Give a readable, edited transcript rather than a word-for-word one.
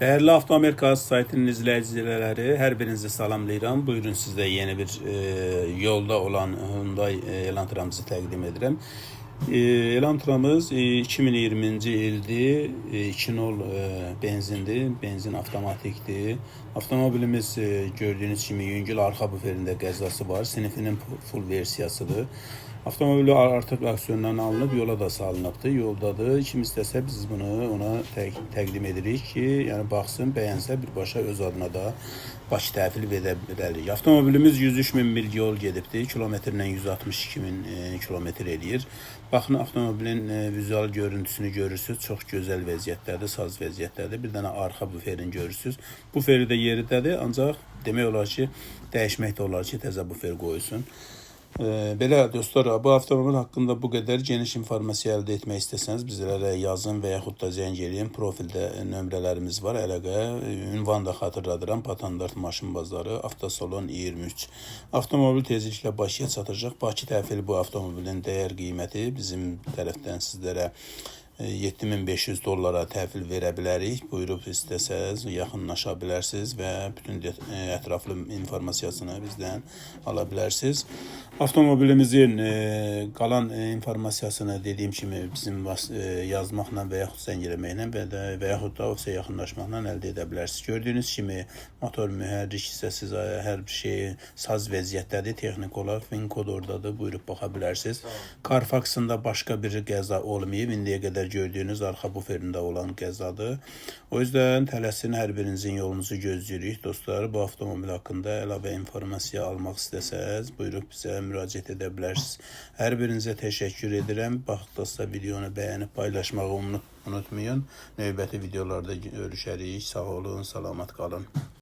Değerli Avtoamerika saytının izləyiciləri, hər birinizi salamlayıram. Buyurun sizə yeni bir yolda olan Hyundai Elantramızı təqdim edirəm. Elantramız 2020-ci ildir, 2.0 benzindir, benzin avtomatikdir. Avtomobilimiz gördüyünüz kimi yüngül arxa buferində qəzası var, sinifinin full versiyasıdır. Avtomobili artıq aksiyondan alınıb, yola da salınıbdır, yoldadır. Kim istəsə biz bunu ona təqdim edirik ki, yəni baxsın, bəyənsə birbaşa öz adına da Bakı təhvil verə bilərik. Avtomobilimiz 103.000 mil yol gedibdir, kilometrlə 162.000 kilometr eləyir. Baxın, avtomobilin vizual görüntüsünü görürsünüz, çox gözəl vəziyyətdədir, saz vəziyyətdədir. Bir dənə arxa buferini görürsünüz. Buferi də yerdədir, ancaq demək olar ki, dəyişmək də olar ki, təzə bufer qoyulsun. Belə dostlar, bu avtomobil haqqında bu qədər geniş informasiya əldə etmək istəsəniz bizlərə yazın və yaxud da zəng eləyin. Profildə nömrələrimiz var, əlaqə. Ünvan da xatırladıram, Patandart Maşın Bazarı, Avtosalon 23. Avtomobil tezliklə Bakıya çatacaq. Bakı təhvili bu avtomobilin dəyər qiyməti bizim tərəfdən sizlərə $7.500 təhvil verə bilərik. Buyurub istəsəz yaxınlaşa bilərsiniz və bütün ətraflı informasiyasını bizdən ala bilərsiniz. Avtomobilimizin qalan informasiyasını dediyim kimi bizim yazmaqla və yaxud zəng eləməklə və yaxud da ofise yaxınlaşmaqla əldə edə bilərsiniz. Gördüyünüz kimi motor mühərrik hissəsi, hər bir şey saz vəziyyətdədir. Texnik olaraq VIN kod oradadır. Buyurub baxa bilərsiniz. Carfaxında başqa bir qəza olmayıb. İndiyə qədər gördüyünüz arxa buferində olan qəzadır. O yüzden tələsin hər birinizin yolunuzu gözləyirik dostlar. Bu avtomobil haqqında əlavə informasiya almaq istəsəz buyurub bizə müraciət edə bilərsiniz. Hər birinizə təşəkkür edirəm. Baxdıqsa videonu bəyənib paylaşmağı unutmayın. Növbəti videolarda görüşərik. Sağ olun, salamat qalın.